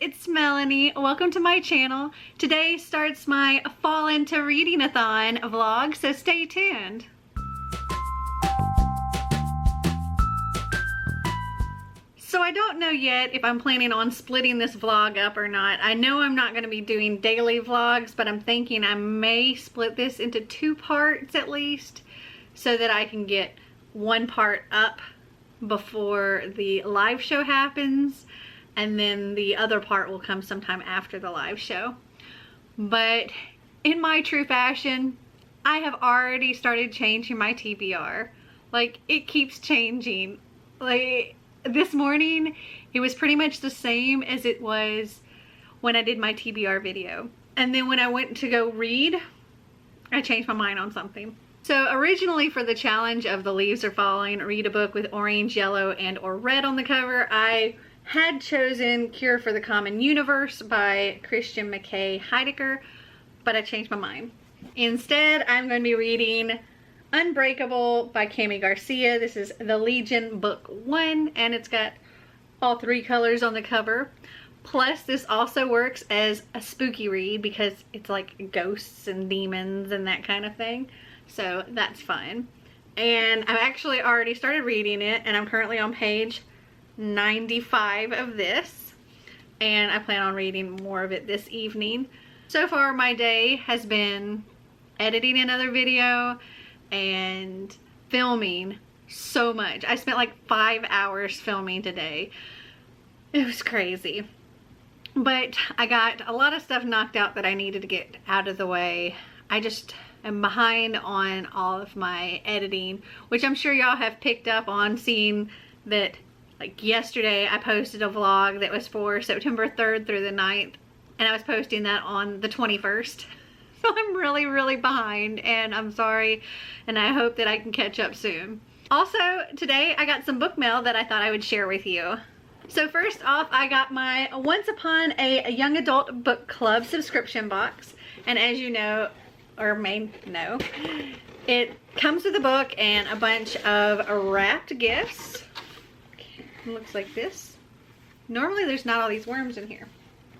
it's Melanie. Welcome to my channel. Today starts my Fall Into Reading Athon vlog, so stay tuned. So I don't know yet if I'm planning on splitting this vlog up or not. I know I'm not going to be doing daily vlogs, but I'm thinking I may split this into 2 parts at least, so that I can get one part up before the live show happens, and then the other part will come sometime after the live show. But in my true fashion, I have already started changing my TBR. Like, it keeps changing. Like, this morning, it was pretty much the same as it was when I did my TBR video. And then when I went to go read, I changed my mind on something. So originally for the challenge of The Leaves Are Falling, read a book with orange, yellow, and or red on the cover, I had chosen Cure for the Common Universe by Christian McKay Heidecker, but I changed my mind. Instead, I'm going to be reading Unbreakable by Cami Garcia. This is the Legion book 1, and it's got all 3 colors on the cover. Plus, this also works as a spooky read because it's like ghosts and demons and that kind of thing. So that's fun. And I've actually already started reading it, and I'm currently on page 95 of this. And I plan on reading more of it this evening. So far, my day has been editing another video and filming so much. I spent like 5 hours filming today. It was crazy. But I got a lot of stuff knocked out that I needed to get out of the way. I just am behind on all of my editing, which I'm sure y'all have picked up on, seeing that like yesterday I posted a vlog that was for September 3rd through the 9th, and I was posting that on the 21st. So I'm really behind, and I'm sorry, and I hope that I can catch up soon. Also, today I got some book mail that I thought I would share with you. So first off, I got my Once Upon a Young Adult Book Club subscription box, and as you know, or may know, it comes with a book and a bunch of wrapped gifts. It looks like this. Normally there's not all these worms in here.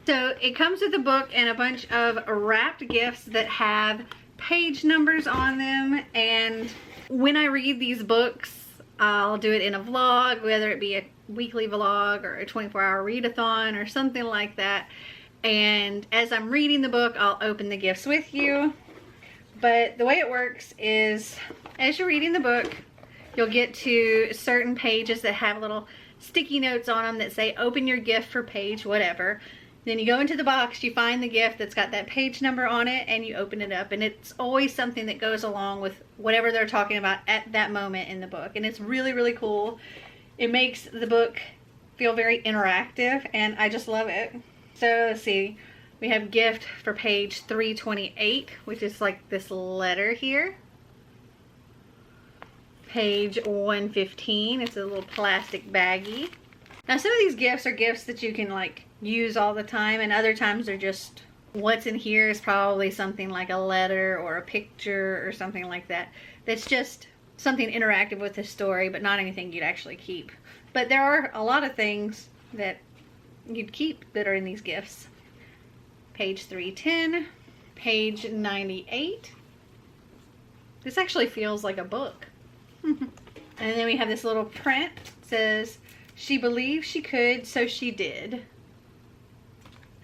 So it comes with a book and a bunch of wrapped gifts that have page numbers on them, and when I read these books, I'll do it in a vlog, whether it be a weekly vlog or a 24-hour readathon or something like that. And as I'm reading the book, I'll open the gifts with you. But the way it works is, as you're reading the book, you'll get to certain pages that have little sticky notes on them that say, open your gift for page whatever. Then you go into the box, you find the gift that's got that page number on it, and you open it up. And it's always something that goes along with whatever they're talking about at that moment in the book. And it's really cool. It makes the book feel very interactive, and I just love it. So let's see. We have gift for page 328, which is like this letter here. Page 115, it's a little plastic baggie. Now some of these gifts are gifts that you can like use all the time, and other times they're just, what's in here is probably something like a letter or a picture or something like that. That's just something interactive with the story, but not anything you'd actually keep. But there are a lot of things that you'd keep that are in these gifts. Page 310, page 98. This actually feels like a book. And then we have this little print. It says, she believed she could, so she did.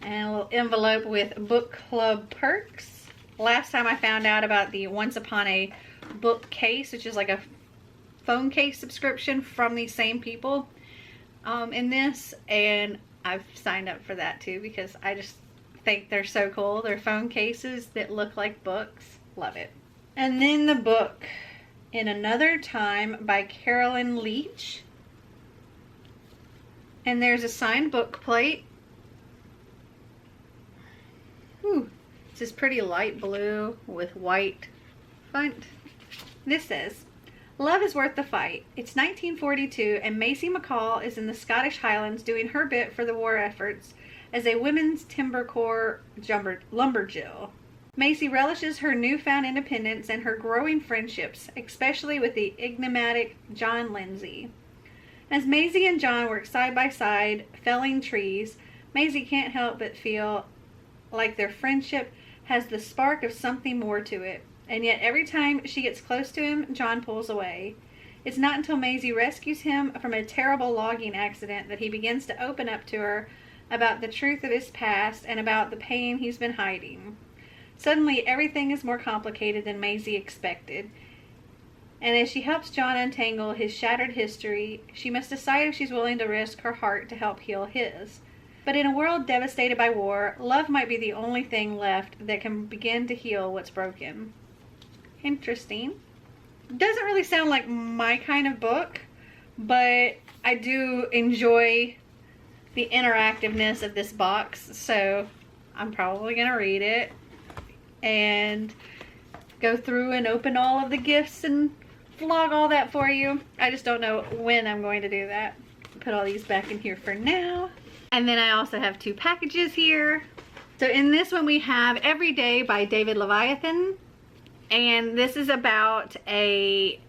And a little envelope with book club perks. Last time I found out about the Once Upon a Book case, which is like a phone case subscription from these same people in this, and I've signed up for that too because I just think they're so cool. They're phone cases that look like books. Love it. And then the book In Another Time by Carolyn Leach. And there's a signed book plate. Ooh, this is pretty light blue with white font. This says, love is worth the fight. It's 1942 and Maisie McCall is in the Scottish Highlands doing her bit for the war efforts as a women's timber corps lumberjill. Maisie relishes her newfound independence and her growing friendships, especially with the enigmatic John Lindsay. As Maisie and John work side by side felling trees, Maisie can't help but feel like their friendship has the spark of something more to it. And yet every time she gets close to him, John pulls away. It's not until Maisie rescues him from a terrible logging accident that he begins to open up to her about the truth of his past and about the pain he's been hiding. Suddenly, everything is more complicated than Maisie expected. And as she helps John untangle his shattered history, she must decide if she's willing to risk her heart to help heal his. But in a world devastated by war, love might be the only thing left that can begin to heal what's broken. Interesting. Doesn't really sound like my kind of book, but I do enjoy the interactiveness of this box, so I'm probably going to read it and go through and open all of the gifts and vlog all that for you. I just don't know when I'm going to do that. Put all these back in here for now. And then I also have 2 packages here. So in this one we have Every Day by David Leviathan. And this is about a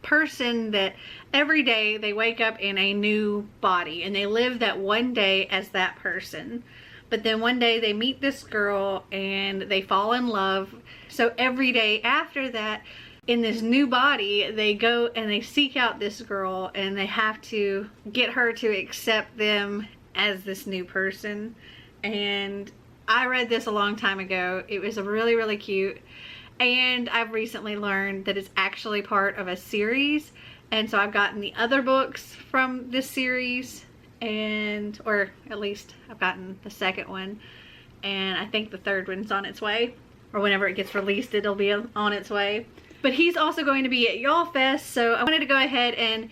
person that every day they wake up in a new body and they live that one day as that person. But then one day they meet this girl and they fall in love. So every day after that, in this new body, they go and they seek out this girl and they have to get her to accept them as this new person. And I read this a long time ago. It was really, really cute. And I've recently learned that it's actually part of a series. And so I've gotten the other books from this series, and, or at least I've gotten the second one. And I think the third one's on its way, or whenever it gets released, it'll be on its way. But he's also going to be at Y'all Fest, so I wanted to go ahead and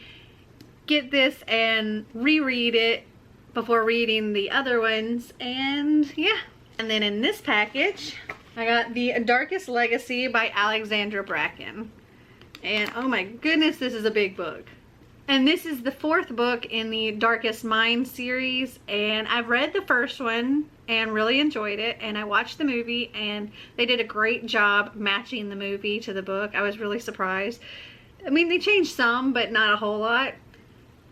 get this and reread it before reading the other ones. And yeah. And then in this package, I got The Darkest Legacy by Alexandra Bracken. And oh my goodness, this is a big book. And this is the 4th book in the Darkest Mind series. And I've read the first one and really enjoyed it. And I watched the movie and they did a great job matching the movie to the book. I was really surprised. I mean, they changed some, but not a whole lot.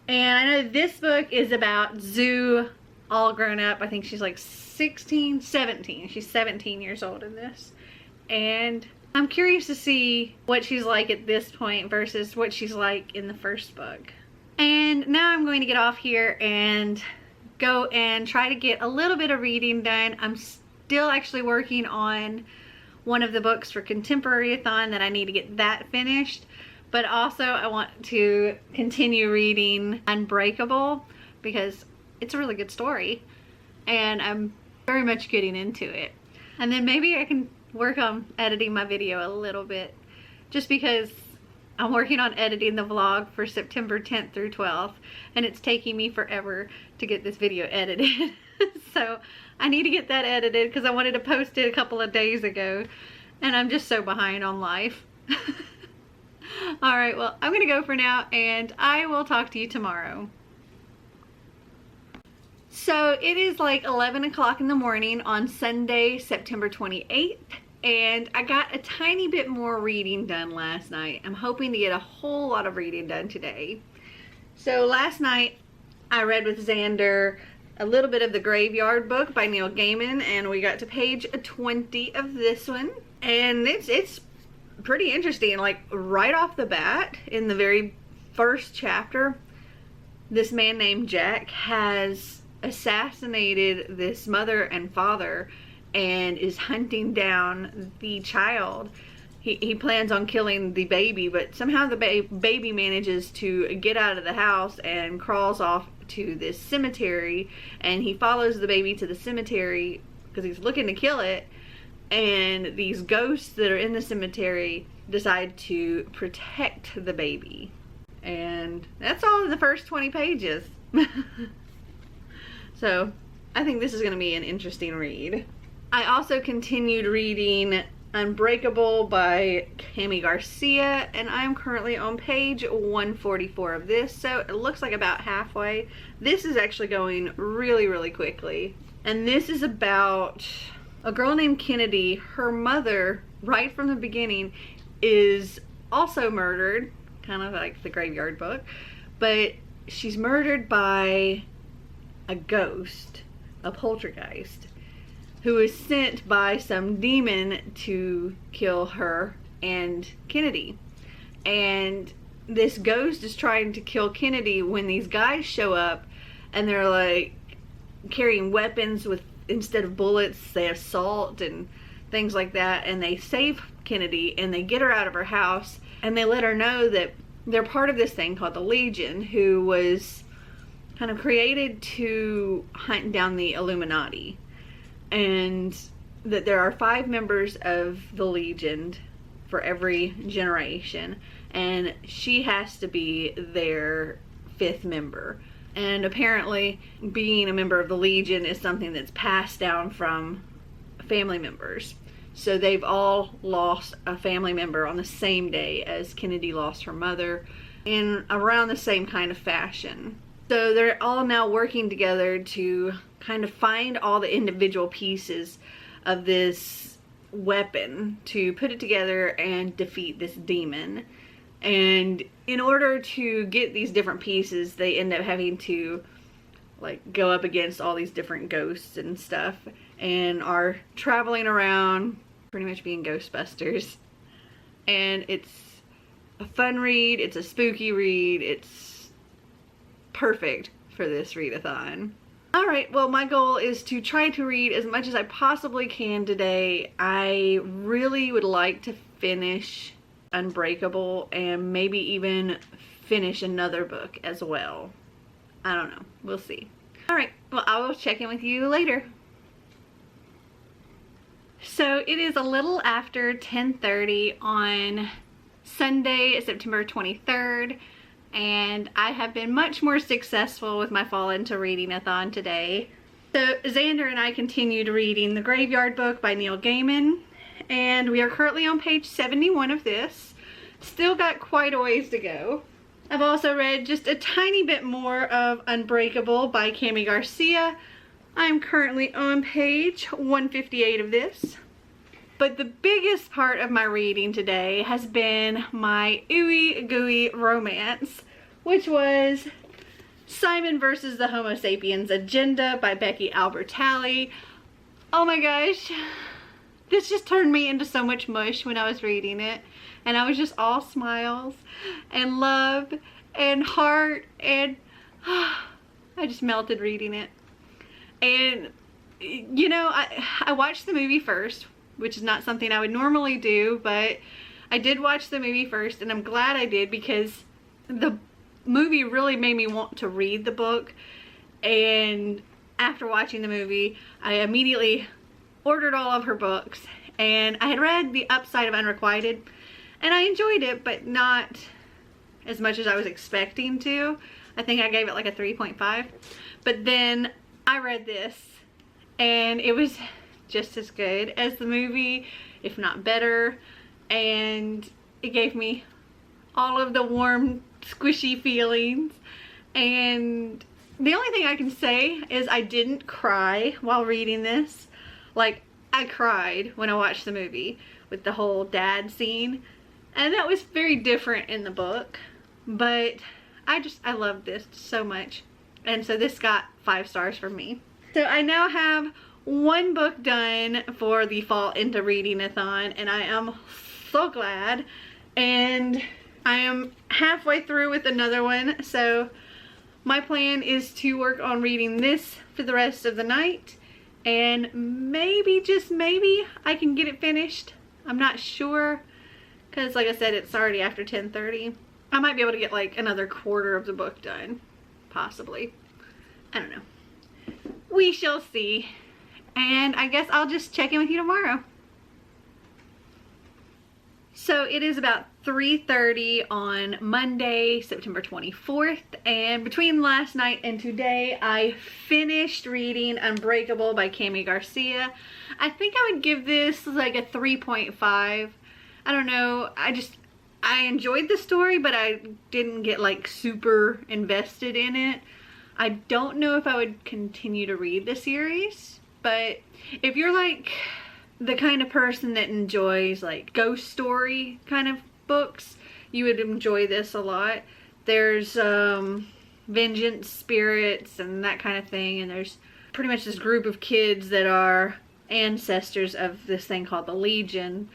And I know this book is about Zoo, all grown up. I think she's like 17. She's 17 years old in this. And I'm curious to see what she's like at this point versus what she's like in the first book. And now I'm going to get off here and go and try to get a little bit of reading done. I'm still actually working on one of the books for Contemporary Athon that I need to get that finished. But also I want to continue reading Unbreakable because it's a really good story and I'm very much getting into it. And then maybe I can work on editing my video a little bit, just because I'm working on editing the vlog for September 10th through 12th and it's taking me forever to get this video edited. So I need to get that edited because I wanted to post it a couple of days ago and I'm just so behind on life. Alright, well, I'm gonna go for now and I will talk to you tomorrow. So it is like 11 o'clock in the morning on Sunday, September 28th, and I got a tiny bit more reading done last night. I'm hoping to get a whole lot of reading done today. So last night I read with Xander a little bit of The Graveyard Book by Neil Gaiman, and we got to page 20 of this one, and it's pretty interesting. Like right off the bat in the very first chapter, this man named Jack has assassinated this mother and father and is hunting down the child. He plans on killing the baby, but somehow the baby manages to get out of the house and crawls off to this cemetery, and he follows the baby to the cemetery because he's looking to kill it, and these ghosts that are in the cemetery decide to protect the baby. And that's all in the first 20 pages. So I think this is going to be an interesting read. I also continued reading Unbreakable by Cami Garcia, and I'm currently on page 144 of this, so it looks like about halfway. This is actually going really, really quickly. And this is about a girl named Kennedy. Her mother, right from the beginning, is also murdered, kind of like The Graveyard Book, but she's murdered by a ghost a poltergeist who is sent by some demon to kill her and Kennedy. And this ghost is trying to kill Kennedy when these guys show up, and they're like carrying weapons with, instead of bullets, they have salt and things like that, and they save Kennedy and they get her out of her house, and they let her know that they're part of this thing called the Legion, who was kind of created to hunt down the Illuminati, and that there are 5 members of the Legion for every generation, and she has to be their 5th member. And apparently being a member of the Legion is something that's passed down from family members. So they've all lost a family member on the same day as Kennedy lost her mother, in around the same kind of fashion. So they're all now working together to kind of find all the individual pieces of this weapon to put it together and defeat this demon. And in order to get these different pieces, they end up having to like go up against all these different ghosts and stuff, and are traveling around pretty much being Ghostbusters. And it's a fun read, it's a spooky read, it's perfect for this readathon. Alright, well, my goal is to try to read as much as I possibly can today. I really would like to finish Unbreakable and maybe even finish another book as well. I don't know. We'll see. Alright, well, I will check in with you later. So it is a little after 10:30 on Sunday, September 23rd, and I have been much more successful with my Fall Into Reading Athon today. So Xander and I continued reading The Graveyard Book by Neil Gaiman, and we are currently on page 71 of this. Still got quite a ways to go. I've also read just a tiny bit more of Unbreakable by Kami Garcia. I'm currently on page 158 of this. But the biggest part of my reading today has been my ooey gooey romance, which was Simon versus the Homo Sapiens Agenda by Becky Albertalli. Oh my gosh, this just turned me into so much mush when I was reading it, and I was just all smiles and love and heart, and I just melted reading it. And you know, I watched the movie first, which is not something I would normally do, but I did watch the movie first, and I'm glad I did, because the movie really made me want to read the book. And after watching the movie, I immediately ordered all of her books, and I had read The Upside of Unrequited, and I enjoyed it, but not as much as I was expecting to. I think I gave it like a 3.5, but then I read this, and it was just as good as the movie, if not better, and it gave me all of the warm, squishy feelings. And the only thing I can say is I didn't cry while reading this. Like, I cried when I watched the movie with the whole dad scene, and that was very different in the book, but I loved this so much, and so this got 5 stars from me. So I now have 1 book done for the Fall Into Reading Athon, and I am so glad. And I am halfway through with another one, so my plan is to work on reading this for the rest of the night, and maybe, just maybe, I can get it finished. I'm not sure, because like I said, it's already after 10:30. I might be able to get like another quarter of the book done, possibly. I don't know. We shall see. And I guess I'll just check in with you tomorrow. So it is about 3:30 on Monday, September 24th, and between last night and today, I finished reading Unbreakable by Kami Garcia. I think I would give this like a 3.5. I don't know, I enjoyed the story, but I didn't get like super invested in it. I don't know if I would continue to read the series, but if you're like the kind of person that enjoys like ghost story kind of books, you would enjoy this a lot. There's vengeance spirits and that kind of thing, and there's pretty much this group of kids that are ancestors of this thing called the Legion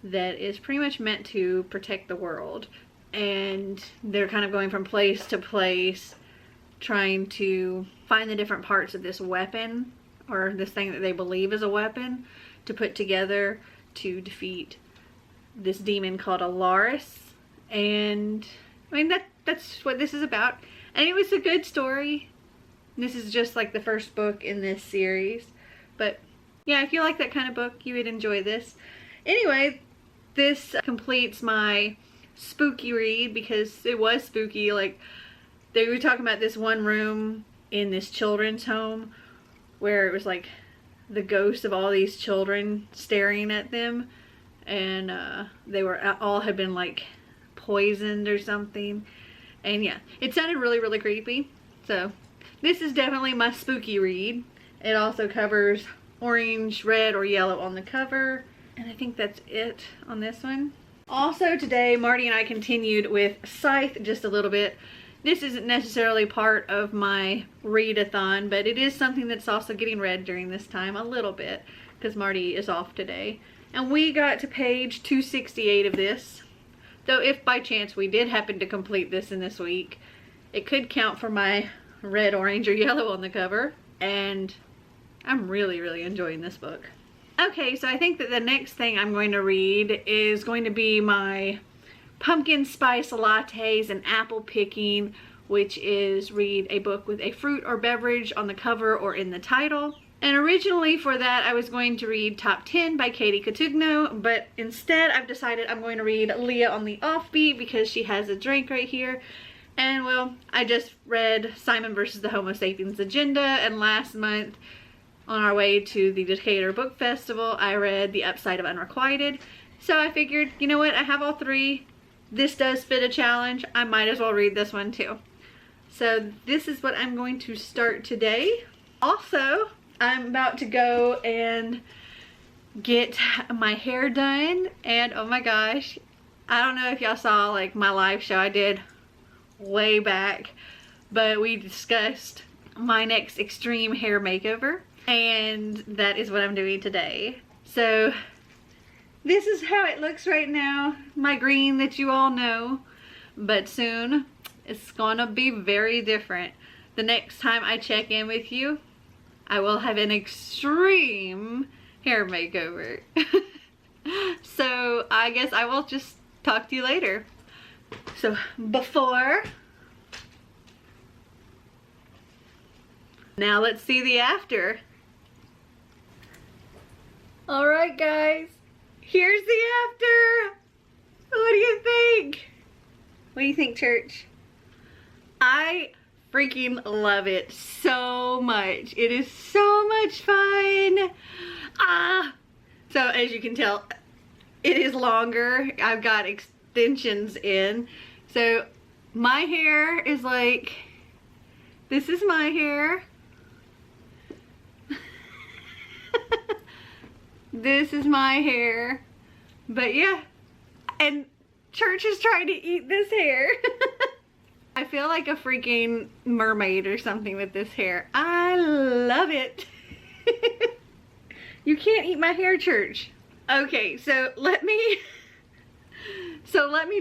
that is pretty much meant to protect the world. And they're kind of going from place to place trying to find the different parts of this weapon, or this thing that they believe is a weapon, to put together to defeat this demon called Alaris. And I mean, that's what this is about. And it was a good story. This is just like the first book in this series. But yeah, if you like that kind of book, you would enjoy this. Anyway, this completes my spooky read, because it was spooky. Like, they were talking about this one room in this children's home where it was like the ghosts of all these children staring at them, and they were all had been like poisoned or something. And yeah, it sounded really, really creepy. So this is definitely my spooky read. It also covers orange, red, or yellow on the cover, and I think that's it on this one. Also today, Marty and I continued with Scythe just a little bit. This isn't necessarily part of my readathon, but it is something that's also getting read during this time a little bit, because Marty is off today. And we got to page 268 of this. Though if by chance we did happen to complete this in this week, it could count for my red, orange, or yellow on the cover. And I'm really, really enjoying this book. Okay, so I think that the next thing I'm going to read is going to be my pumpkin spice lattes and apple picking, which is read a book with a fruit or beverage on the cover or in the title. And originally for that I was going to read Top 10 by Katie Cotugno, but instead I've decided I'm going to read Leah on the Offbeat because she has a drink right here. And well, I just read Simon versus the Homo Sapiens Agenda, and last month on our way to the Decatur Book Festival I read The Upside of Unrequited. So I figured, you know what, I have all three. This does fit a challenge. I might as well read this one too. So this is what I'm going to start today. Also, I'm about to go and get my hair done, and oh my gosh, I don't know if y'all saw like my live show I did way back, but we discussed my next extreme hair makeover, and that is what I'm doing today. So this is how it looks right now, my green that you all know, but soon it's gonna be very different. The next time I check in with you, I will have an extreme hair makeover. So I guess I will just talk to you later. So before, now let's see the after. All right, guys. Here's the after. What do you think? What do you think, church? I freaking love it so much. It is so much fun. So as you can tell, it is longer. I've got extensions in. So my hair is like, this is my hair. This is my hair. But yeah, and church is trying to eat this hair. I feel like a freaking mermaid or something with this hair. I love it. You can't eat my hair, church. Okay, so let me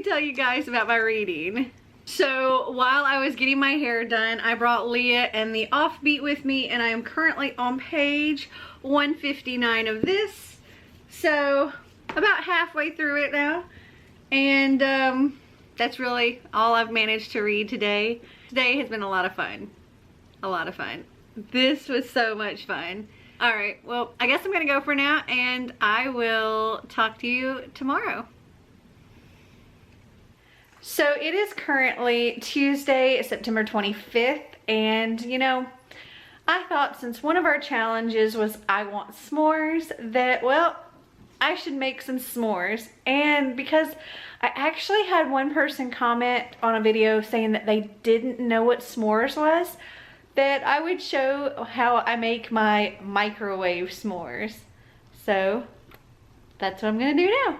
tell you guys about my reading. So while I was getting my hair done, I brought Leah and the Offbeat with me, and I am currently on page 159 of this. So about halfway through it now. And that's really all I've managed to read today. Today has been a lot of fun. A lot of fun. This was so much fun. All right, well, I guess I'm gonna go for now, and I will talk to you tomorrow. So it is currently Tuesday, September 25th, and you know, I thought since one of our challenges was I want s'mores, that, well, I should make some s'mores. And because I actually had one person comment on a video saying that they didn't know what s'mores was, that I would show how I make my microwave s'mores. So that's what I'm gonna do now.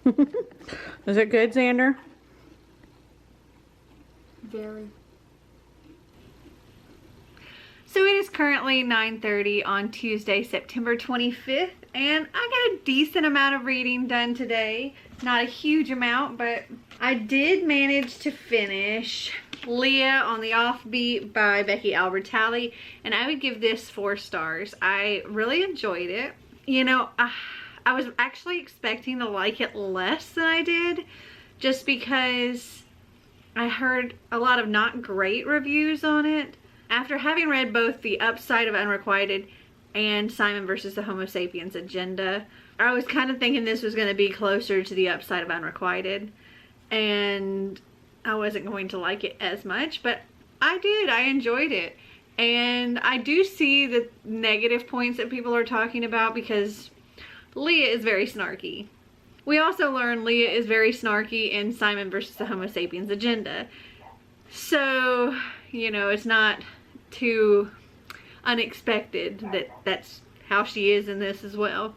Is it good, Xander? Very. So it is currently 9:30 on Tuesday, September 25th, and I got a decent amount of reading done today. Not a huge amount, but I did manage to finish Leah on the Offbeat by Becky Albertalli, and I would give this 4 stars. I really enjoyed it. You know, I was actually expecting to like it less than I did, just because I heard a lot of not great reviews on it. After having read both The Upside of Unrequited and Simon versus the Homo Sapiens Agenda, I was kind of thinking this was going to be closer to The Upside of Unrequited, and I wasn't going to like it as much, but I did. I enjoyed it. And I do see the negative points that people are talking about because Leah is very snarky. We also learn Leah is very snarky in Simon versus the Homo Sapiens Agenda. So, you know, it's not too unexpected that that's how she is in this as well.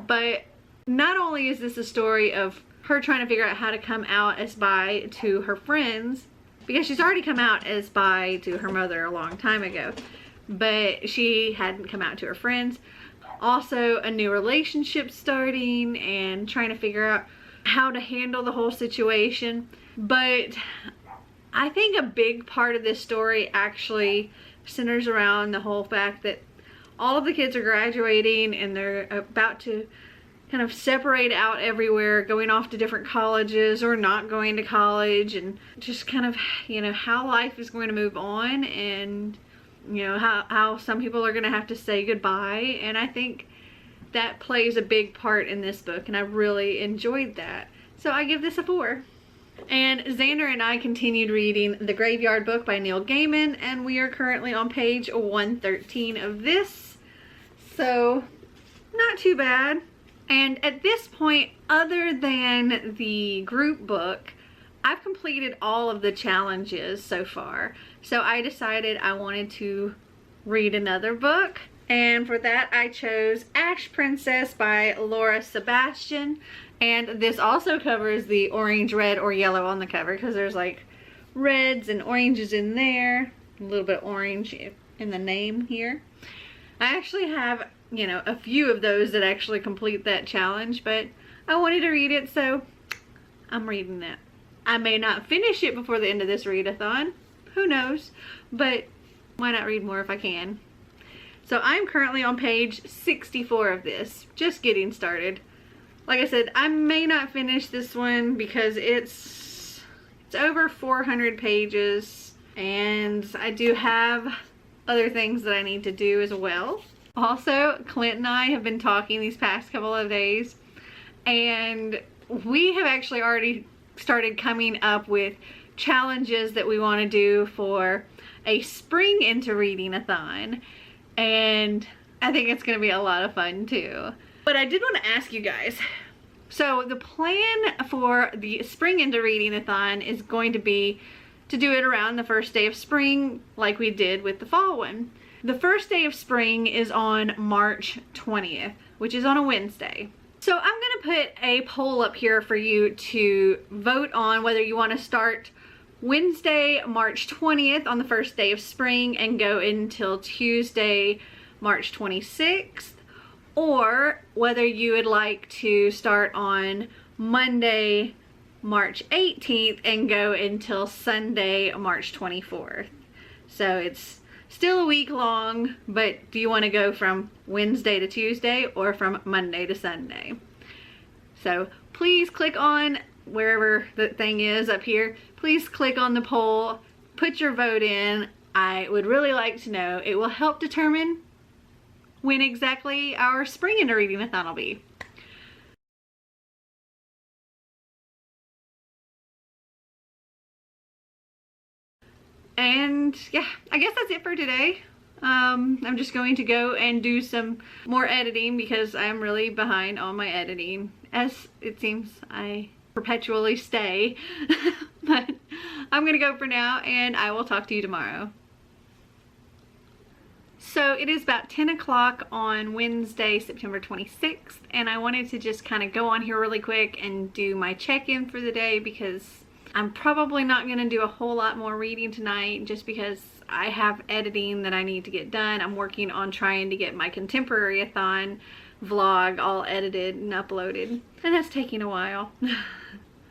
But not only is this a story of her trying to figure out how to come out as bi to her friends, because she's already come out as bi to her mother a long time ago, but she hadn't come out to her friends. Also, a new relationship starting and trying to figure out how to handle the whole situation. But I think a big part of this story actually centers around the whole fact that all of the kids are graduating and they're about to kind of separate out everywhere, going off to different colleges or not going to college, and just kind of, you know, how life is going to move on, and you know, how some people are going to have to say goodbye. And I think that plays a big part in this book, and I really enjoyed that. So I give this a 4. And Xander and I continued reading The Graveyard Book by Neil Gaiman, and we are currently on page 113 of this. So not too bad. And at this point, other than the group book, I've completed all of the challenges so far. So I decided I wanted to read another book. And for that, I chose Ash Princess by Laura Sebastian. And this also covers the orange, red, or yellow on the cover, because there's like reds and oranges in there. A little bit orange in the name here. I actually have, you know, a few of those that actually complete that challenge, but I wanted to read it, so I'm reading it. I may not finish it before the end of this readathon. Who knows? But why not read more if I can? So I'm currently on page 64 of this, just getting started. Like I said, I may not finish this one because it's over 400 pages, and I do have other things that I need to do as well. Also, Clint and I have been talking these past couple of days, and we have actually already started coming up with challenges that we want to do for a Spring Into Reading Athon, and I think it's going to be a lot of fun too. But I did want to ask you guys, so the plan for the Spring Into Reading Athon is going to be to do it around the first day of spring like we did with the fall one. The first day of spring is on March 20th, which is on a Wednesday. So I'm gonna put a poll up here for you to vote on whether you want to start Wednesday, March 20th on the first day of spring and go until Tuesday, March 26th, or whether you would like to start on Monday, March 18th and go until Sunday, March 24th. So it's still a week long, but do you want to go from Wednesday to Tuesday or from Monday to Sunday? So please click on wherever the thing is up here. Please click on the poll, put your vote in. I would really like to know. It will help determine when exactly our Spring Into Reading Athon will be. And yeah, I guess that's it for today. I'm just going to go and do some more editing because I'm really behind on my editing, as it seems I perpetually stay. But I'm gonna go for now, and I will talk to you tomorrow. So it is about 10 o'clock on Wednesday, September 26th, and I wanted to just kind of go on here really quick and do my check-in for the day because I'm probably not going to do a whole lot more reading tonight just because I have editing that I need to get done. I'm working on trying to get my Contemporary-athon vlog all edited and uploaded, and that's taking a while.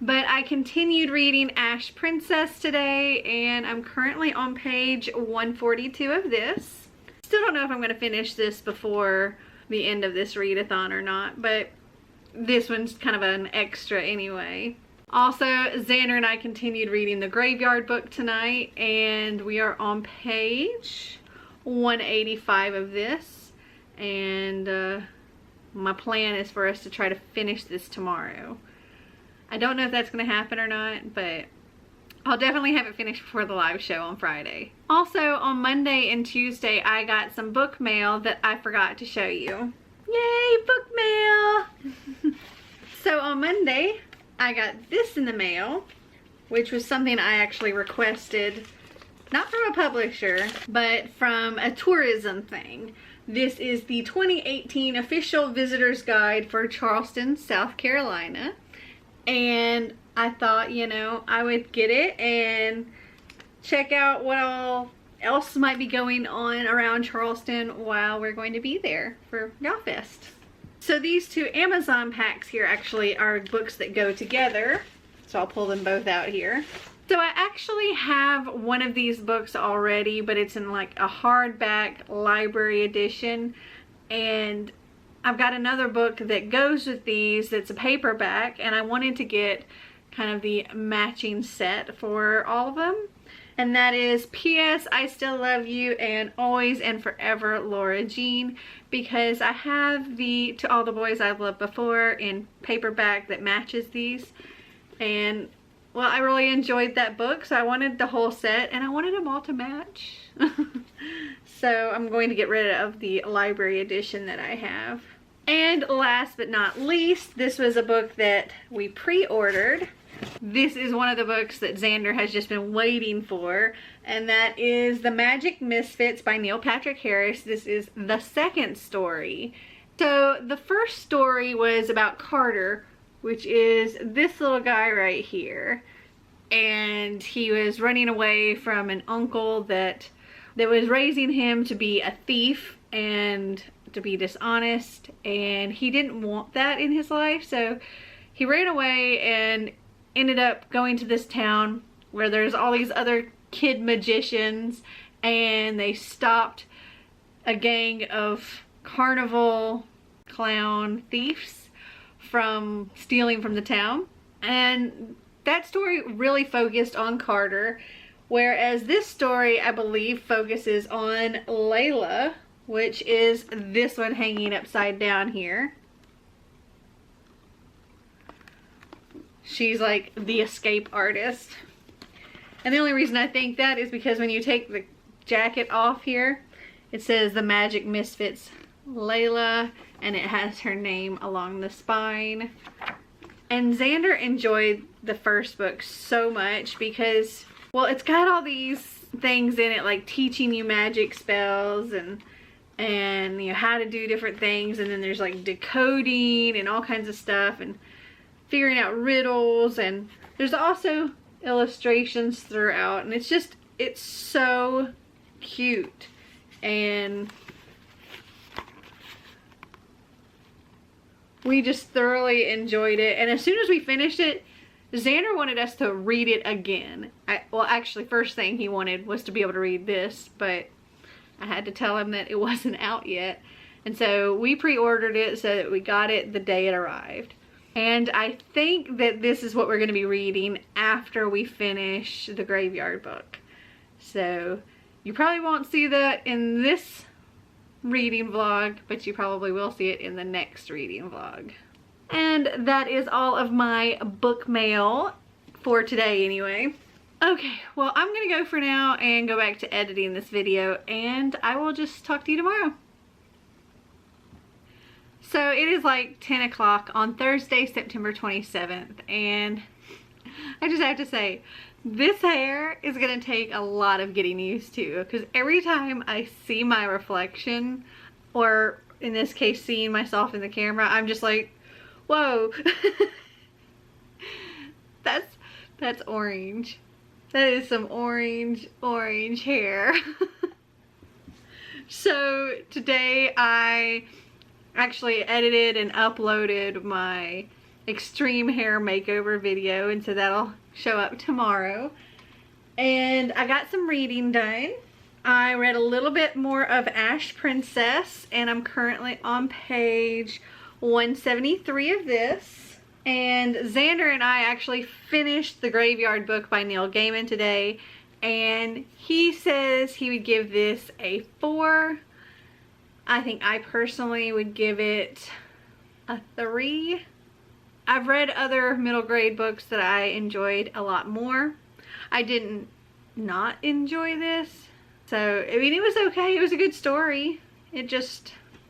But I continued reading Ash Princess today, and I'm currently on page 142 of this. Still don't know if I'm going to finish this before the end of this readathon or not, but this one's kind of an extra anyway. Also, Xander and I continued reading the Graveyard book tonight, and we are on page 185 of this, and my plan is for us to try to finish this tomorrow. I don't know if that's going to happen or not, but I'll definitely have it finished before the live show on Friday. Also, on Monday and Tuesday, I got some book mail that I forgot to show you. Yay, book mail! So on Monday, I got this in the mail, which was something I actually requested, not from a publisher, but from a tourism thing. This is the 2018 Official Visitor's Guide for Charleston, South Carolina. And I thought, you know, I would get it and check out what all else might be going on around Charleston while we're going to be there for YALLFest. So these two Amazon packs here actually are books that go together. So I'll pull them both out here. So I actually have one of these books already, but it's in like a hardback library edition. And I've got another book that goes with these that's a paperback, and I wanted to get kind of the matching set for all of them. And that is P.S. I Still Love You and Always and Forever, Laura Jean, because I have the To All the Boys I've Loved Before in paperback that matches these. And well, I really enjoyed that book, so I wanted the whole set and I wanted them all to match. So I'm going to get rid of the library edition that I have. And last but not least, this was a book that we pre-ordered. This is one of the books that Xander has just been waiting for, and that is The Magic Misfits by Neil Patrick Harris. This is the second story. So the first story was about Carter, which is this little guy right here. And he was running away from an uncle that was raising him to be a thief and to be dishonest, and he didn't want that in his life, so he ran away and ended up going to this town where there's all these other kid magicians, and they stopped a gang of carnival clown thieves from stealing from the town. And that story really focused on Carter, whereas this story, I believe, focuses on Layla, which is this one hanging upside down here. She's like the escape artist. And the only reason I think that is because when you take the jacket off here, it says The Magic Misfits Layla, and it has her name along the spine. And Xander enjoyed the first book so much because, well, it's got all these things in it like teaching you magic spells and you know how to do different things, and then there's like decoding and all kinds of stuff and figuring out riddles, and there's also illustrations throughout, and it's so cute. And we just thoroughly enjoyed it, and as soon as we finished it, Xander wanted us to read it again. Well, actually, first thing he wanted was to be able to read this, but I had to tell him that it wasn't out yet. And so we pre-ordered it so that we got it the day it arrived. And I think that this is what we're going to be reading after we finish the Graveyard book. So you probably won't see that in this reading vlog, but you probably will see it in the next reading vlog. And that is all of my book mail for today anyway. Okay, well, I'm gonna go for now and go back to editing this video, and I will just talk to you tomorrow. So it is like 10 o'clock on Thursday, September 27th, and I just have to say, This hair is gonna take a lot of getting used to, because every time I see my reflection, or in this case seeing myself in the camera, I'm just like, whoa. That's orange. That is some orange hair. So today I actually edited and uploaded my extreme hair makeover video, and so that'll show up tomorrow. And I got some reading done. I read a little bit more of Ash Princess, and I'm currently on page 173 of this. And Xander and I actually finished The Graveyard Book by Neil Gaiman today, and he says he would give this a 4. I think I personally would give it a 3. I've read other middle grade books that I enjoyed a lot more. I didn't not enjoy this. So, I mean, it was okay. It was a good story. It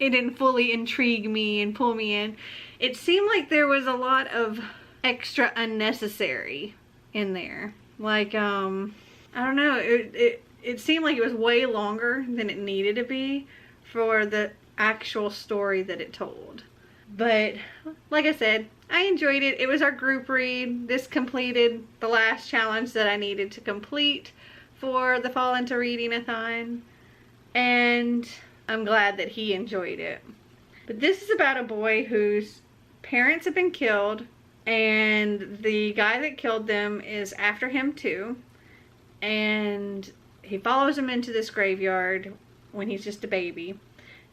didn't fully intrigue me and pull me in. It seemed like there was a lot of extra unnecessary in there. Like, I don't know. It seemed like it was way longer than it needed to be for the actual story that it told. But like I said, I enjoyed it. It was our group read. This completed the last challenge that I needed to complete for the Fall Into Reading Athon. And I'm glad that he enjoyed it. But this is about a boy whose parents have been killed, and the guy that killed them is after him too. And he follows him into this graveyard when he's just a baby.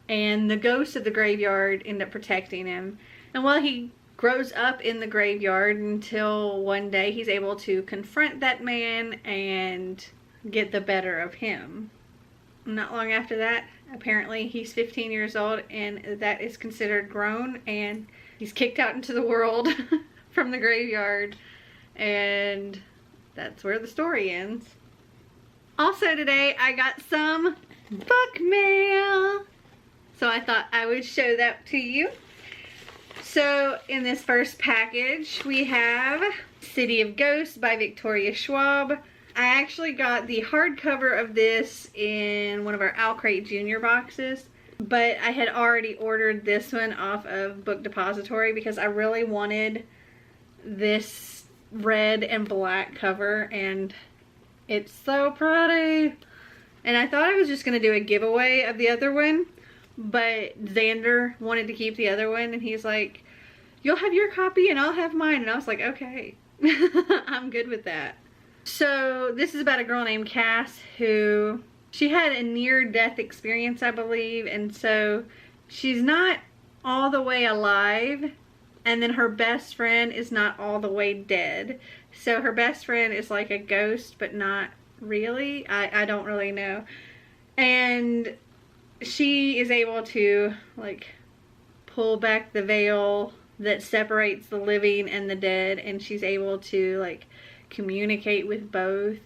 And the ghosts of the graveyard end up protecting him. And while he grows up in the graveyard until one day he's able to confront that man and get the better of him. Not long after that, apparently he's 15 years old, and that is considered grown, and he's kicked out into the world from the graveyard. And that's where the story ends. Also today I got some book mail. So I thought I would show that to you. So in this first package we have City of Ghosts by Victoria Schwab. I actually got the hardcover of this in one of our Owl Crate Junior boxes, but I had already ordered this one off of Book Depository because I really wanted this red and black cover, and it's so pretty. And I thought I was just going to do a giveaway of the other one, but Xander wanted to keep the other one, and he's like, you'll have your copy and I'll have mine. And I was like, okay. I'm good with that. So this is about a girl named Cass who, she had a near-death experience, I believe, and so she's not all the way alive, and then her best friend is not all the way dead. So her best friend is like a ghost, but not really. I don't really know. And she is able to like pull back the veil that separates the living and the dead, and she's able to like communicate with both.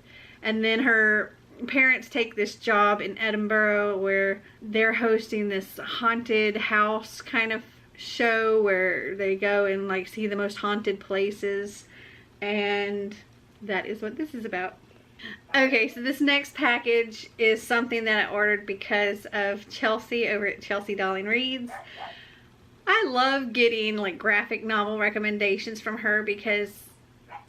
And then her parents take this job in Edinburgh where they're hosting this haunted house kind of show where they go and like see the most haunted places, and that is what this is about. Okay, so this next package is something that I ordered because of Chelsea over at Chelsea Darling Reads. I love getting like graphic novel recommendations from her because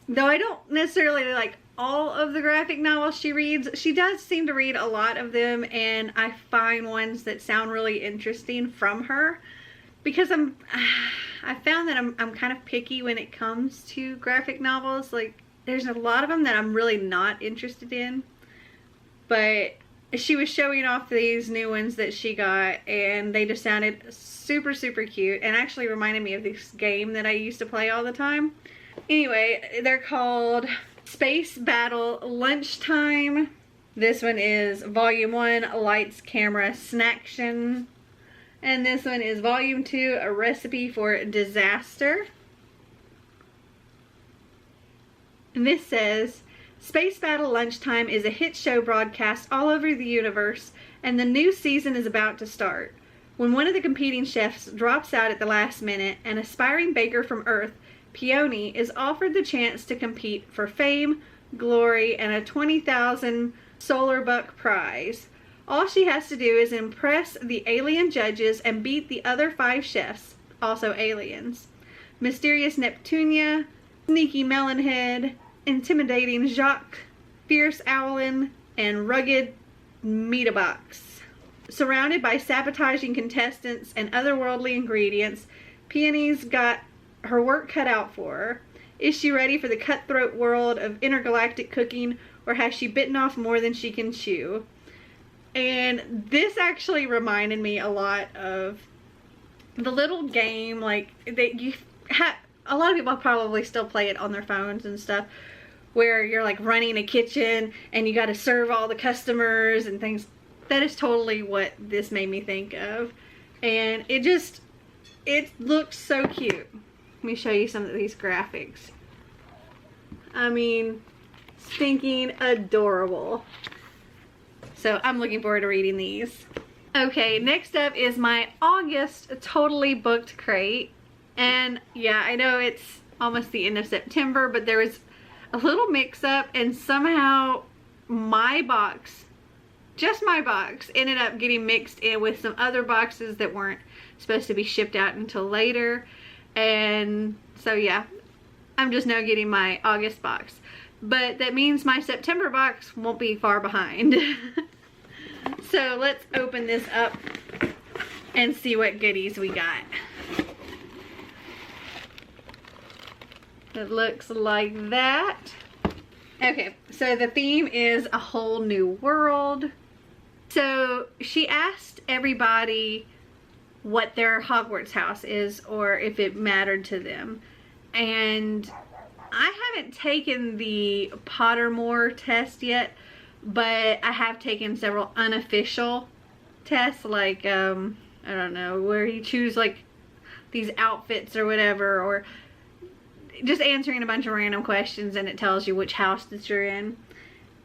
though I don't necessarily like all of the graphic novels she reads, she does seem to read a lot of them, and I find ones that sound really interesting from her because I found that I'm kind of picky when it comes to graphic novels. Like there's a lot of them that I'm really not interested in, but she was showing off these new ones that she got, and they just sounded super cute and actually reminded me of this game that I used to play all the time. Anyway, they're called Space Battle Lunchtime. This one is Volume 1, Lights, Camera, Snaction. And this one is Volume 2, A Recipe for Disaster. And this says, Space Battle Lunchtime is a hit show broadcast all over the universe, and the new season is about to start. When one of the competing chefs drops out at the last minute, an aspiring baker from Earth, Peony, is offered the chance to compete for fame, glory, and a 20,000 solar buck prize. All she has to do is impress the alien judges and beat the other 5 chefs, also aliens. Mysterious Neptunia, sneaky Melonhead, intimidating Jacques, fierce Owlin, and rugged Meatabox. Surrounded by sabotaging contestants and otherworldly ingredients, Peony's got her work cut out for her. Is she ready for the cutthroat world of intergalactic cooking, or has she bitten off more than she can chew? And this actually reminded me a lot of the little game, like, that you have. A lot of people probably still play it on their phones and stuff, where you're like running a kitchen and you got to serve all the customers and things. That is totally what this made me think of. And it looks so cute. Let me show you some of these graphics. I mean, stinking adorable. So I'm looking forward to reading these. Okay, next up is my August totally booked crate. And yeah, I know it's almost the end of September, but there was a little mix up and somehow my box, just my box, ended up getting mixed in with some other boxes that weren't supposed to be shipped out until later. And so yeah, I'm just now getting my August box. But that means my September box won't be far behind. So let's open this up and see what goodies we got. It looks like that. Okay, so the theme is a whole new world. So she asked everybody what their Hogwarts house is, or if it mattered to them. And I haven't taken the Pottermore test yet, but I have taken several unofficial tests, like, I don't know, where you choose like these outfits or whatever, or just answering a bunch of random questions and it tells you which house that you're in.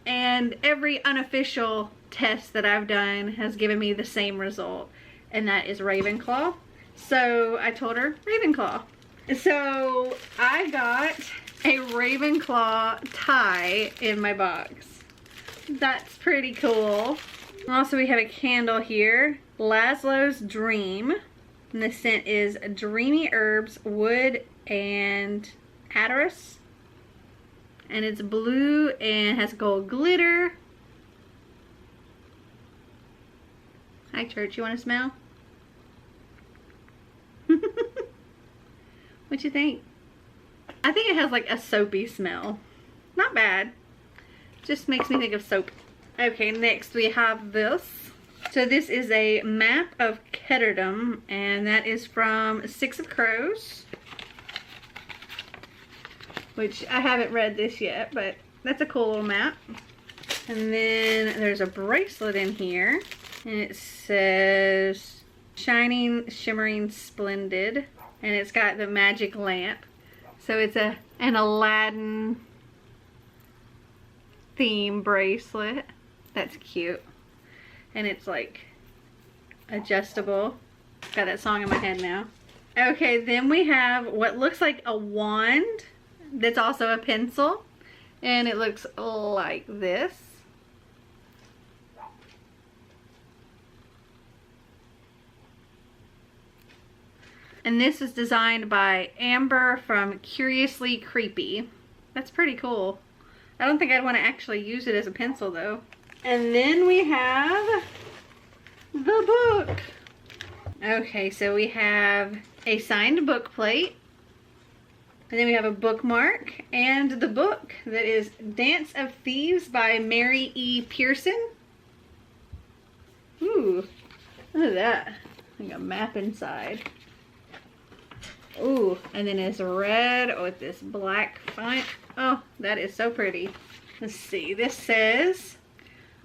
And every unofficial test that I've done has given me the same result, and that is Ravenclaw. So I told her Ravenclaw. So I got a Ravenclaw tie in my box. That's pretty cool. Also, we have a candle here, Laszlo's Dream, and the scent is Dreamy Herbs, Wood, and Atterus. And it's blue and has gold glitter. Hi, Church. You want to smell? What you think? I think it has like a soapy smell. Not bad. Just makes me think of soap. Okay, next we have this. So this is a map of Ketterdom, and that is from Six of Crows, which I haven't read this yet, but that's a cool little map. And then there's a bracelet in here, and it says Shining, Shimmering, Splendid, and it's got the magic lamp. So it's an Aladdin theme bracelet. That's cute. And it's like adjustable. Got that song in my head now. Okay, then we have what looks like a wand that's also a pencil, and it looks like this. And this is designed by Amber from Curiously Creepy. That's pretty cool. I don't think I'd want to actually use it as a pencil though. And then we have the book. Okay, so we have a signed book plate. And then we have a bookmark and the book that is Dance of Thieves by Mary E. Pearson. Ooh, look at that. Like a map inside. Ooh, and then it's red with this black font. Oh, that is so pretty. Let's see. This says,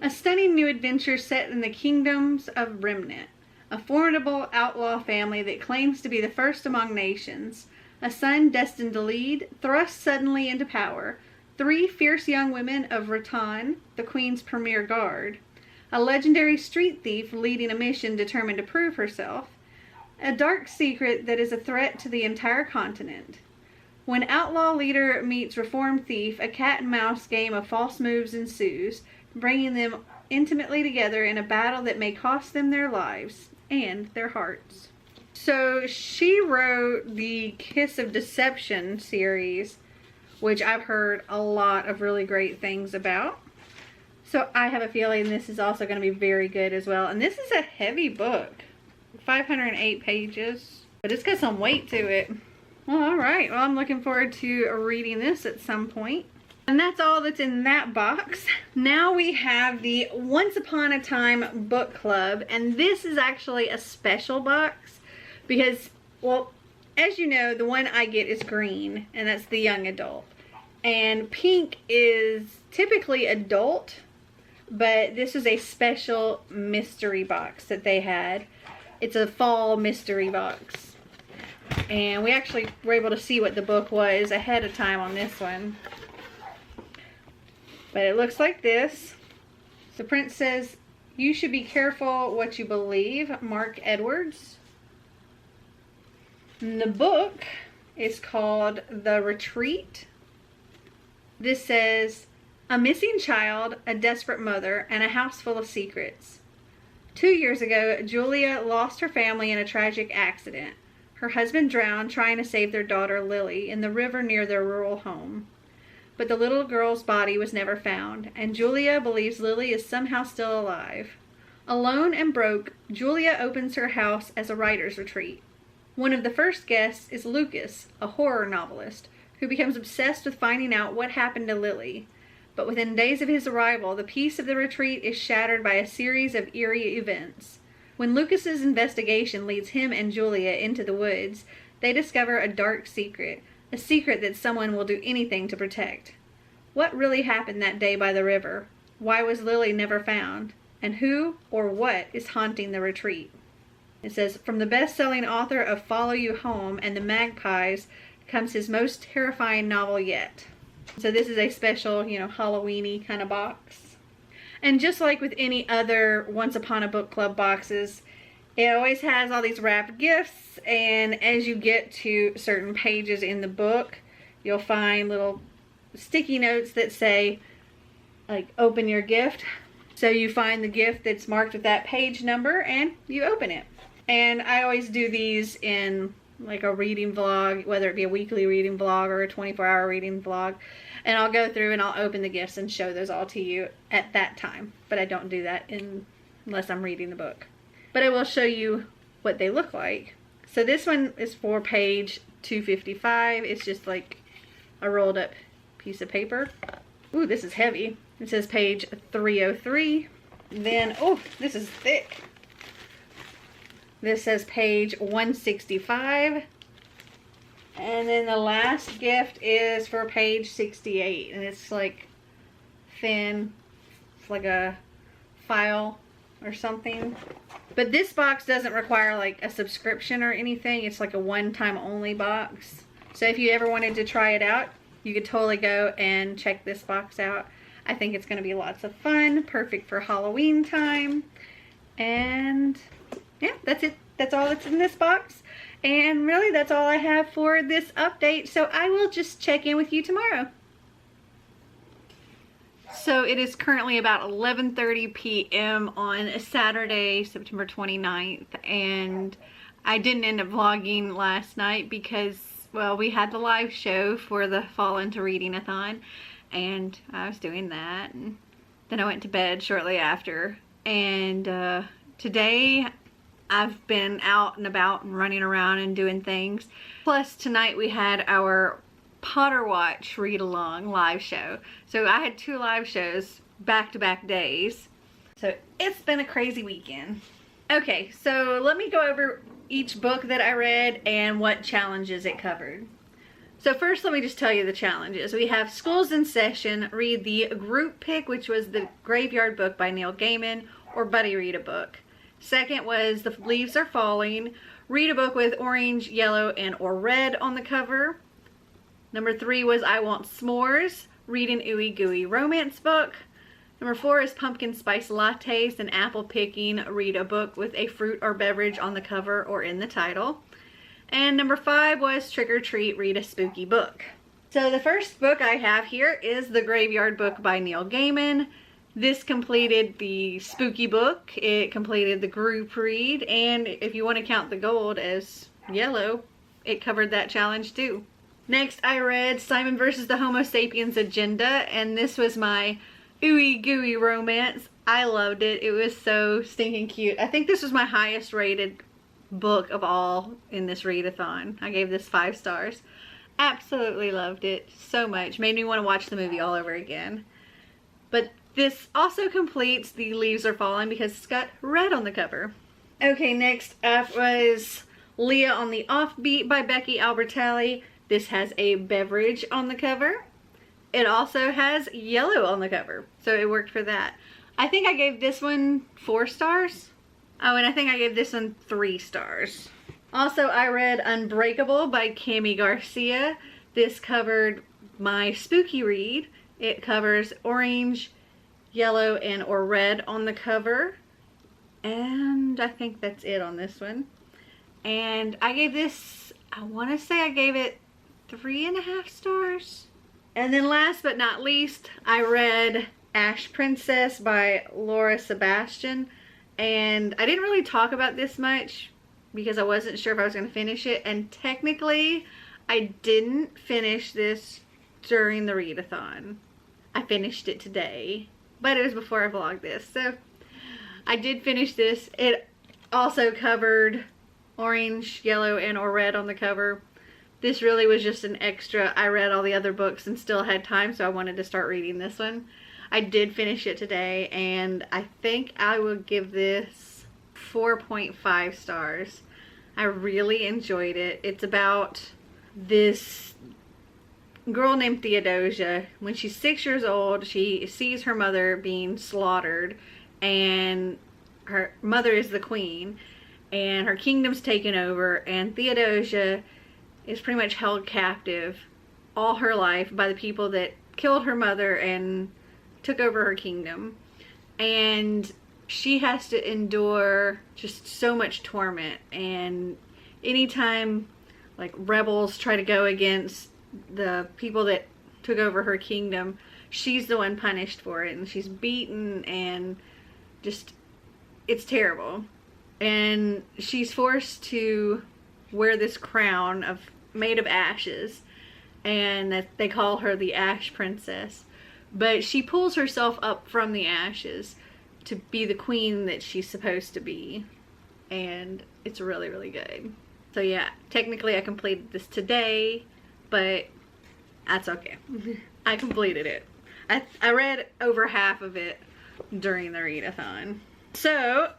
a stunning new adventure set in the kingdoms of Remnant. A formidable outlaw family that claims to be the first among nations. A son destined to lead, thrust suddenly into power. 3 fierce young women of Rattan, the Queen's premier guard. A legendary street thief leading a mission determined to prove herself. A dark secret that is a threat to the entire continent. When outlaw leader meets reformed thief, a cat and mouse game of false moves ensues, bringing them intimately together in a battle that may cost them their lives and their hearts. So she wrote the Kiss of Deception series, which I've heard a lot of really great things about. So I have a feeling this is also going to be very good as well. And this is a heavy book, 508 pages, but it's got some weight to it. Well, all right. Well, I'm looking forward to reading this at some point. And that's all that's in that box. Now we have the Once Upon a Time book club. And this is actually a special box because, well, as you know, the one I get is green, and that's the young adult. And pink is typically adult, but this is a special mystery box that they had. It's a fall mystery box. And we actually were able to see what the book was ahead of time on this one. But it looks like this. The print says, "You should be careful what you believe," Mark Edwards. And the book is called The Retreat. This says, "A missing child, a desperate mother, and a house full of secrets. 2 years ago, Julia lost her family in a tragic accident. Her husband drowned trying to save their daughter Lily in the river near their rural home. But the little girl's body was never found, and Julia believes Lily is somehow still alive. Alone and broke, Julia opens her house as a writer's retreat. One of the first guests is Lucas, a horror novelist, who becomes obsessed with finding out what happened to Lily. But within days of his arrival, the peace of the retreat is shattered by a series of eerie events. When Lucas's investigation leads him and Julia into the woods, they discover a dark secret, a secret that someone will do anything to protect. What really happened that day by the river? Why was Lily never found? And who or what is haunting the retreat?" It says, "From the best-selling author of Follow You Home and the Magpies comes his most terrifying novel yet." So this is a special, Halloween-y kind of box. And just like with any other Once Upon a Book Club boxes, it always has all these wrapped gifts, and as you get to certain pages in the book, you'll find little sticky notes that say, like, "Open your gift." So you find the gift that's marked with that page number and you open it. And I always do these in like a reading vlog, whether it be a weekly reading vlog or a 24-hour reading vlog. And I'll go through and I'll open the gifts and show those all to you at that time. But I don't do that unless I'm reading the book. But I will show you what they look like. So this one is for page 255. It's just like a rolled up piece of paper. Ooh, this is heavy. It says page 303. Then, oh, this is thick. This says page 165. And then the last gift is for page 68. And it's like thin. It's like a file or something. But this box doesn't require like a subscription or anything. It's like a one-time only box. So if you ever wanted to try it out, you could totally go and check this box out. I think it's going to be lots of fun. Perfect for Halloween time. And yeah, that's it. That's all that's in this box. And really, that's all I have for this update. So I will just check in with you tomorrow. So it is currently about 11:30 p.m. on Saturday, September 29th. And I didn't end up vlogging last night because, well, we had the live show for the Fall Into Reading Athon. And I was doing that. And then I went to bed shortly after. And today I've been out and about and running around and doing things. Plus tonight we had our Potter Watch read along live show. So I had 2 live shows back-to-back days. So it's been a crazy weekend. Okay, so let me go over each book that I read and what challenges it covered. So first, let me just tell you the challenges. We have School's in Session, read the group pick, which was the Graveyard book by Neil Gaiman, or buddy read a book. Second was The Leaves Are Falling, read a book with orange, yellow, and or red on the cover. Number 3 was I Want S'mores, read an ooey gooey romance book. Number 4 is Pumpkin Spice Lattes and Apple Picking, read a book with a fruit or beverage on the cover or in the title. And number 5 was Trick or Treat, Read a Spooky Book. So the first book I have here is The Graveyard Book by Neil Gaiman. This completed the spooky book, it completed the group read, and if you want to count the gold as yellow, it covered that challenge too. Next I read Simon vs. the Homo Sapiens Agenda, and this was my ooey gooey romance. I loved it. It was so stinking cute. I think this was my highest rated book of all in this readathon. I gave this 5 stars. Absolutely loved it so much. Made me want to watch the movie all over again. But this also completes the Leaves Are Falling because it's got red on the cover. Okay, next up was Leah on the Offbeat by Becky Albertalli. This has a beverage on the cover. It also has yellow on the cover, so it worked for that. I think I gave this one 4 stars. Oh, and I think I gave this one 3 stars. Also, I read Unbreakable by Cami Garcia. This covered my spooky read. It covers orange, yellow, and or red on the cover. And I think that's it on this one. And I gave this, I want to say I gave it 3.5 stars. And then last but not least, I read Ash Princess by Laura Sebastian. And I didn't really talk about this much because I wasn't sure if I was going to finish it. And technically, I didn't finish this during the readathon. I finished it today, but it was before I vlogged this. So I did finish this. It also covered orange, yellow, and or red on the cover. This really was just an extra. I read all the other books and still had time, so I wanted to start reading this one. I did finish it today, and I think I would give this 4.5 stars. I really enjoyed it. It's about this girl named Theodosia. When she's 6 years old, she sees her mother being slaughtered, and her mother is the queen, and her kingdom's taken over, and Theodosia is pretty much held captive all her life by the people that killed her mother and took over her kingdom. And she has to endure just so much torment, and anytime like rebels try to go against the people that took over her kingdom, she's the one punished for it, and she's beaten, and just, it's terrible. And she's forced to wear this crown made of ashes, and that they call her the Ash Princess. But she pulls herself up from the ashes to be the queen that she's supposed to be, and it's really, really good. So yeah, technically I completed this today, but that's okay. I completed it. I read over half of it during the readathon. So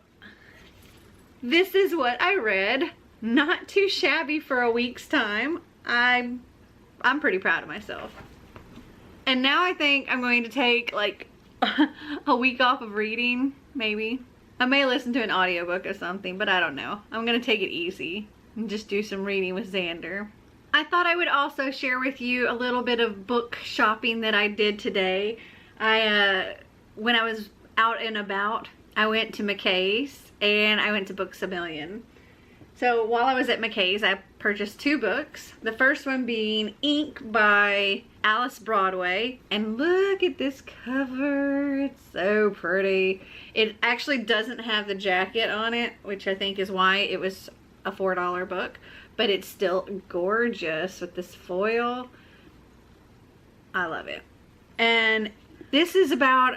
this is what I read. Not too shabby for a week's time. I'm pretty proud of myself. And now I think I'm going to take like a week off of reading, maybe. I may listen to an audiobook or something, but I don't know. I'm gonna take it easy and just do some reading with Xander. I thought I would also share with you a little bit of book shopping that I did today. When I was out and about, I went to McKay's and I went to Books A Million. So while I was at McKay's, I purchased 2 books. The first one being Ink by Alice Broadway. And look at this cover. It's so pretty. It actually doesn't have the jacket on it, which I think is why it was a $4 book. But it's still gorgeous with this foil. I love it. And this is about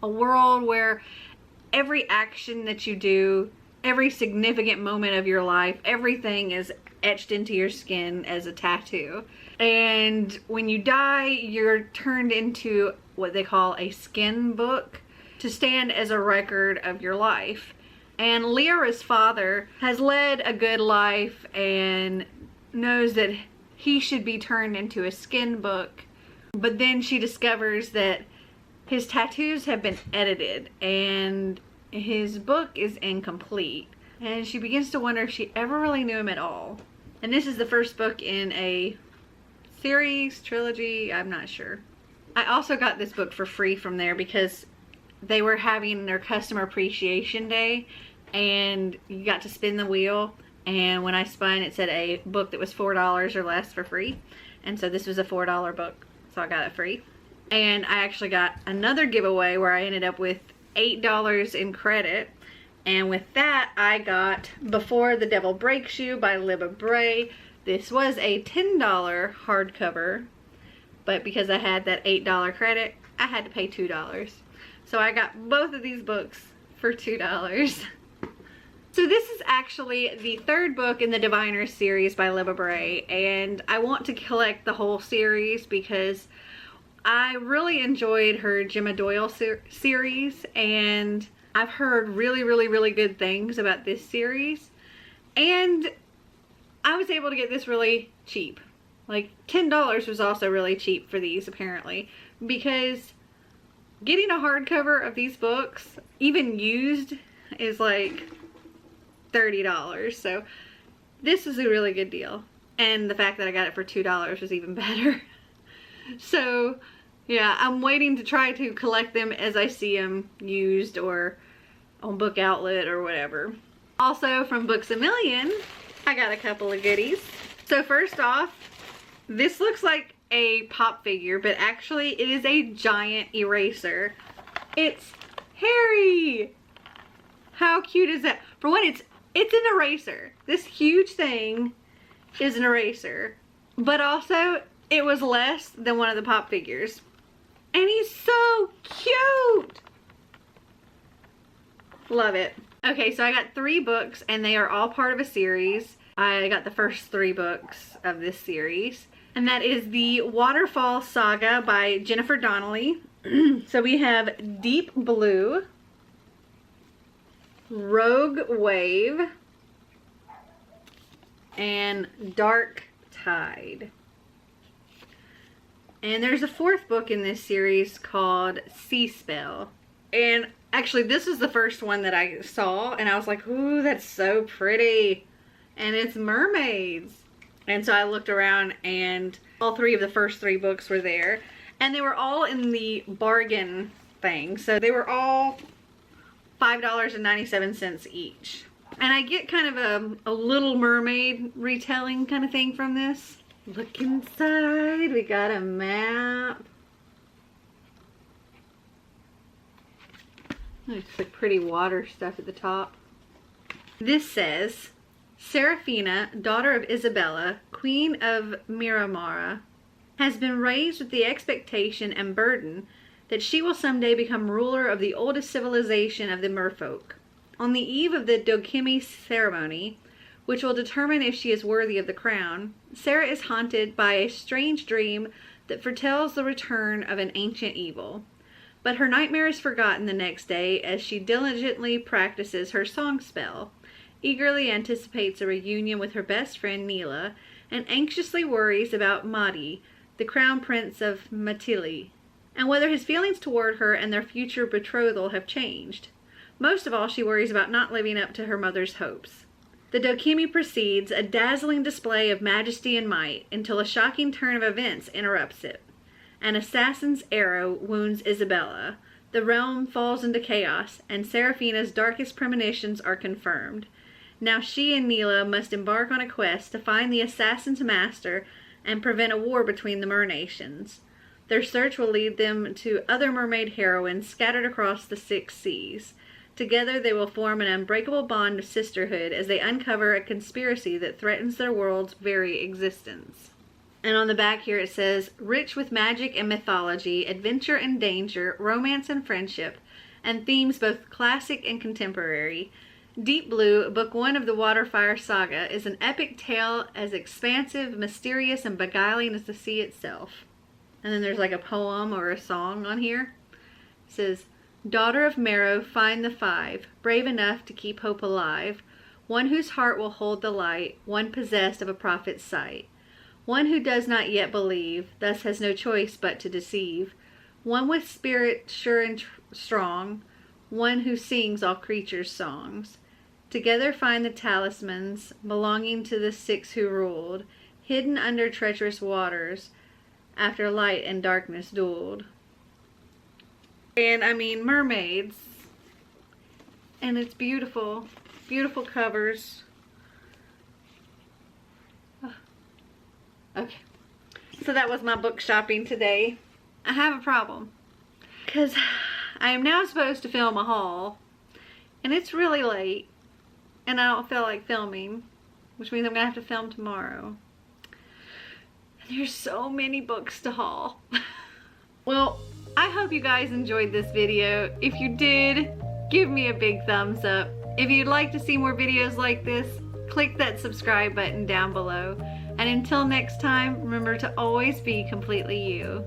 a world where every action that you do, every significant moment of your life, everything is etched into your skin as a tattoo. And when you die, you're turned into what they call a skin book to stand as a record of your life. And Lyra's father has led a good life and knows that he should be turned into a skin book. But then she discovers that his tattoos have been edited and his book is incomplete, and she begins to wonder if she ever really knew him at all. And this is the first book in a series, trilogy, I'm not sure. I also got this book for free from there because they were having their customer appreciation day and you got to spin the wheel And when I spun, it said a book that was $4 or less for free. And so this was a $4 book, so I got it free. And I actually got another giveaway where I ended up with $8 in credit. And with that, I got Before the Devil Breaks You by Libba Bray. This was a $10 hardcover, but because I had that $8 credit, I had to pay $2. So I got both of these books for $2. So this is actually the third book in the Diviners series by Libba Bray, and I want to collect the whole series because I really enjoyed her Gemma Doyle series, and I've heard really good things about this series, and I was able to get this really cheap. Like $10 was also really cheap for these apparently, because getting a hardcover of these books, even used, is like $30. So this is a really good deal. And the fact that I got it for $2 was even better. So yeah, I'm waiting to try to collect them as I see them used or on Book Outlet or whatever. Also from Books A Million, I got a couple of goodies. So first off, this looks like a pop figure, but actually it is a giant eraser. It's Harry! How cute is that? For one, it's an eraser. This huge thing is an eraser. But also, it was less than one of the pop figures. And he's so cute! Love it. Okay, so I got 3 books, and they are all part of a series. I got the first 3 books of this series. And that is the Waterfall Saga by Jennifer Donnelly. So we have Deep Blue, Rogue Wave, and Dark Tide. And there's a 4th book in this series called Sea Spell. And actually this is the first one that I saw, and I was like, ooh, that's so pretty. And it's mermaids. And so I looked around, and all 3 of the first 3 books were there. And they were all in the bargain thing. So they were all $5.97 each. And I get kind of a Little Mermaid retelling kind of thing from this. Look inside, we got a map. There's like pretty water stuff at the top. This says, Seraphina, daughter of Isabella, queen of Miramara, has been raised with the expectation and burden that she will someday become ruler of the oldest civilization of the merfolk. On the eve of the Dokimi ceremony, which will determine if she is worthy of the crown, Sarah is haunted by a strange dream that foretells the return of an ancient evil. But her nightmare is forgotten the next day as she diligently practices her song spell, eagerly anticipates a reunion with her best friend Neela, and anxiously worries about Mahdi, the crown prince of Matili, and whether his feelings toward her and their future betrothal have changed. Most of all, she worries about not living up to her mother's hopes. The Dokimi proceeds, a dazzling display of majesty and might, until a shocking turn of events interrupts it. An assassin's arrow wounds Isabella, the realm falls into chaos, and Seraphina's darkest premonitions are confirmed. Now she and Neela must embark on a quest to find the assassin's master and prevent a war between the mer-nations. Their search will lead them to other mermaid heroines scattered across the 6 seas. Together they will form an unbreakable bond of sisterhood as they uncover a conspiracy that threatens their world's very existence. And on the back here it says, rich with magic and mythology, adventure and danger, romance and friendship, and themes both classic and contemporary, Deep Blue, Book 1 of the Waterfire Saga, is an epic tale as expansive, mysterious, and beguiling as the sea itself. And then there's like a poem or a song on here. It says, daughter of Marrow, find the 5, brave enough to keep hope alive, one whose heart will hold the light, one possessed of a prophet's sight, one who does not yet believe, thus has no choice but to deceive, one with spirit sure and strong, one who sings all creatures' songs. Together find the talismans belonging to the 6 who ruled, hidden under treacherous waters, after light and darkness dueled. And I mean, mermaids. And it's beautiful. Beautiful covers. Okay. So that was my book shopping today. I have a problem. Because I am now supposed to film a haul. And it's really late. And I don't feel like filming. Which means I'm going to have to film tomorrow. And there's so many books to haul. Well, I hope you guys enjoyed this video. If you did, give me a big thumbs up. If you'd like to see more videos like this, click that subscribe button down below. And until next time, remember to always be completely you.